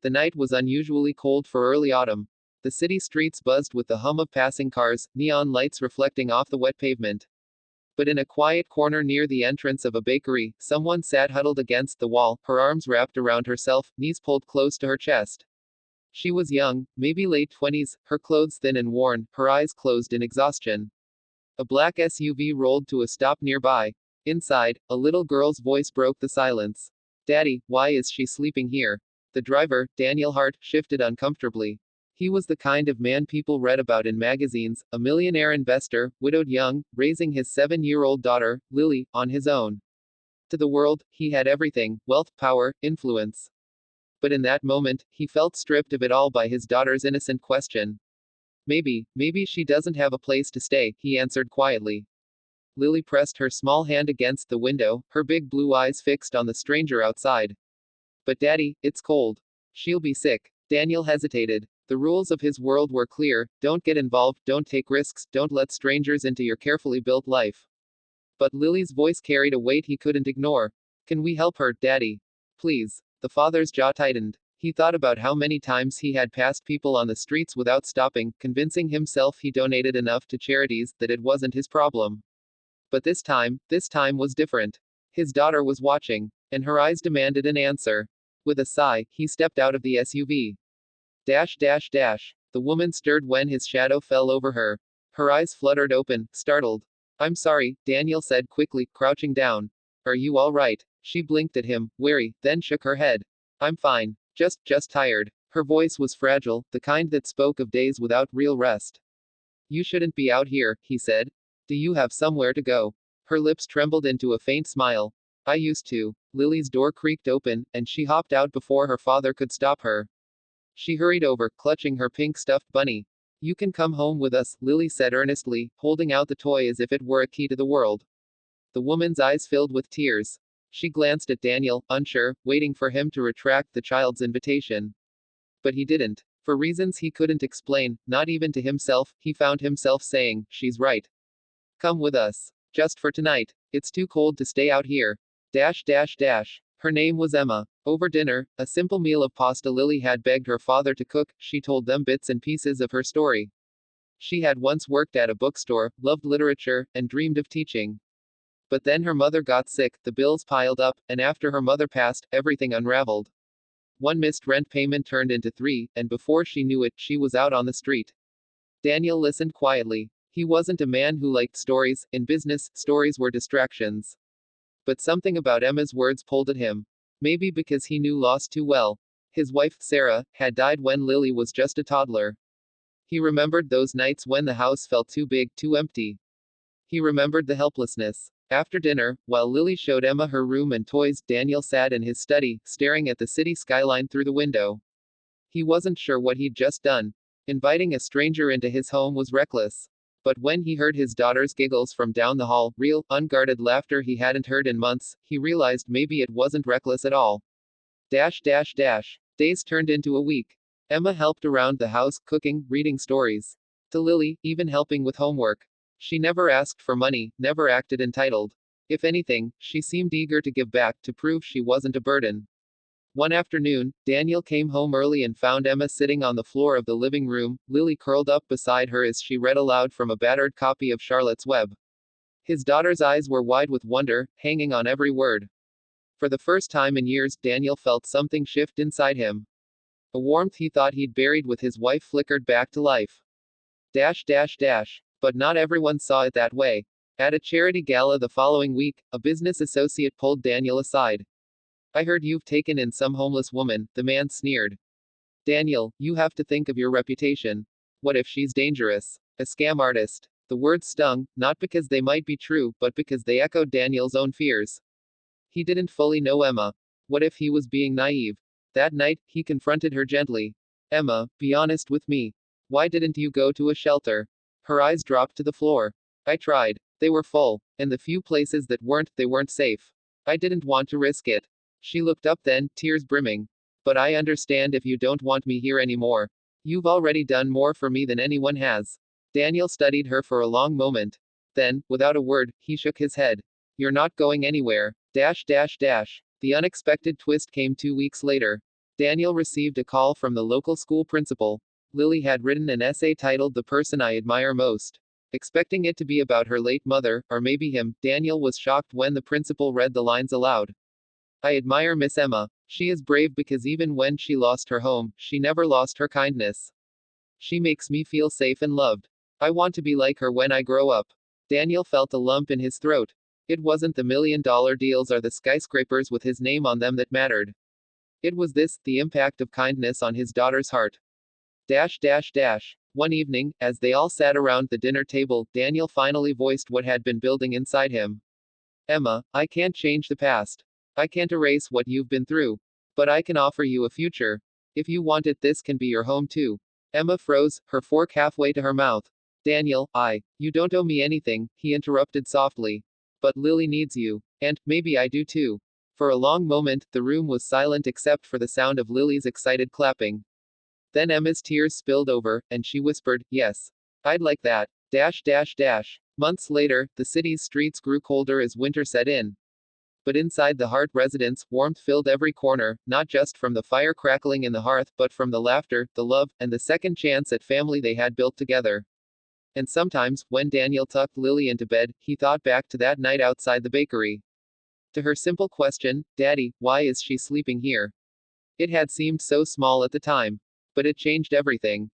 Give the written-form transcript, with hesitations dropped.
The night was unusually cold for early autumn. The city streets buzzed with the hum of passing cars, neon lights reflecting off the wet pavement. But in a quiet corner near the entrance of a bakery, someone sat huddled against the wall, her arms wrapped around herself, knees pulled close to her chest. She was young, maybe late 20s, her clothes thin and worn, her eyes closed in exhaustion. A black SUV rolled to a stop nearby. Inside, a little girl's voice broke the silence. Daddy, why is she sleeping here? The driver, Daniel Hart, shifted uncomfortably. He was the kind of man people read about in magazines, a millionaire investor, widowed young, raising his 7-year-old daughter, Lily, on his own. To the world, he had everything: wealth, power, influence. But in that moment, he felt stripped of it all by his daughter's innocent question. Maybe she doesn't have a place to stay, he answered quietly. Lily pressed her small hand against the window, her big blue eyes fixed on the stranger outside. But Daddy, it's cold. She'll be sick. Daniel hesitated. The rules of his world were clear: don't get involved, don't take risks, don't let strangers into your carefully built life. But Lily's voice carried a weight he couldn't ignore. Can we help her, Daddy? Please. The father's jaw tightened. He thought about how many times he had passed people on the streets without stopping, convincing himself he donated enough to charities that it wasn't his problem. But this time was different. His daughter was watching, and her eyes demanded an answer. With a sigh, he stepped out of the SUV. Dash dash dash. The woman stirred when his shadow fell over her. Her eyes fluttered open, startled. I'm sorry, Daniel said quickly, crouching down. Are you all right? She blinked at him, wary, then shook her head. I'm fine. Just tired. Her voice was fragile, the kind that spoke of days without real rest. You shouldn't be out here, he said. Do you have somewhere to go? Her lips trembled into a faint smile. I used to. Lily's door creaked open, and she hopped out before her father could stop her. She hurried over, clutching her pink stuffed bunny. You can come home with us, Lily said earnestly, holding out the toy as if it were a key to the world. The woman's eyes filled with tears. She glanced at Daniel, unsure, waiting for him to retract the child's invitation. But he didn't. For reasons he couldn't explain, not even to himself, he found himself saying, she's right. Come with us. Just for tonight. It's too cold to stay out here. Dash dash dash. Her name was Emma. Over dinner, a simple meal of pasta Lily had begged her father to cook, she told them bits and pieces of her story. She had once worked at a bookstore, loved literature, and dreamed of teaching. But then her mother got sick, the bills piled up, and after her mother passed, everything unraveled. One missed rent payment turned into 3, and before she knew it, she was out on the street. Daniel listened quietly. He wasn't a man who liked stories. In business, stories were distractions. But something about Emma's words pulled at him. Maybe because he knew loss too well. His wife, Sarah, had died when Lily was just a toddler. He remembered those nights when the house felt too big, too empty. He remembered the helplessness. After dinner, while Lily showed Emma her room and toys, Daniel sat in his study, staring at the city skyline through the window. He wasn't sure what he'd just done. Inviting a stranger into his home was reckless. But when he heard his daughter's giggles from down the hall, real, unguarded laughter he hadn't heard in months, he realized maybe it wasn't reckless at all. Dash dash dash. Days turned into a week. Emma helped around the house, cooking, reading stories. To Lily, even helping with homework. She never asked for money, never acted entitled. If anything, she seemed eager to give back, to prove she wasn't a burden. One afternoon, Daniel came home early and found Emma sitting on the floor of the living room, Lily curled up beside her as she read aloud from a battered copy of Charlotte's Web. His daughter's eyes were wide with wonder, hanging on every word. For the first time in years, Daniel felt something shift inside him. A warmth he thought he'd buried with his wife flickered back to life. Dash dash dash. But not everyone saw it that way. At a charity gala the following week, a business associate pulled Daniel aside. I heard you've taken in some homeless woman, the man sneered. Daniel, you have to think of your reputation. What if she's dangerous? A scam artist. The words stung, not because they might be true, but because they echoed Daniel's own fears. He didn't fully know Emma. What if he was being naive? That night, he confronted her gently. Emma, be honest with me. Why didn't you go to a shelter? Her eyes dropped to the floor. I tried. They were full. And the few places that weren't, they weren't safe. I didn't want to risk it. She looked up then, tears brimming. But I understand if you don't want me here anymore. You've already done more for me than anyone has. Daniel studied her for a long moment. Then, without a word, he shook his head. You're not going anywhere. Dash dash dash. The unexpected twist came 2 weeks later. Daniel received a call from the local school principal. Lily had written an essay titled The Person I Admire Most. Expecting it to be about her late mother, or maybe him, Daniel was shocked when the principal read the lines aloud. I admire Miss Emma. She is brave because even when she lost her home, she never lost her kindness. She makes me feel safe and loved. I want to be like her when I grow up. Daniel felt a lump in his throat. It wasn't the $1 million deals or the skyscrapers with his name on them that mattered. It was this, the impact of kindness on his daughter's heart. Dash dash dash. One evening, as they all sat around the dinner table, Daniel finally voiced what had been building inside him. Emma, I can't change the past. I can't erase what you've been through. But I can offer you a future. If you want it, this can be your home too. Emma froze, her fork halfway to her mouth. Daniel, you don't owe me anything, he interrupted softly. But Lily needs you. And, maybe I do too. For a long moment, the room was silent except for the sound of Lily's excited clapping. Then Emma's tears spilled over, and she whispered, yes. I'd like that. Dash dash dash. Months later, the city's streets grew colder as winter set in. But inside the Hart residence, warmth filled every corner, not just from the fire crackling in the hearth, but from the laughter, the love, and the second chance at family they had built together. And sometimes, when Daniel tucked Lily into bed, he thought back to that night outside the bakery. To her simple question, Daddy, why is she sleeping here? It had seemed so small at the time. But it changed everything.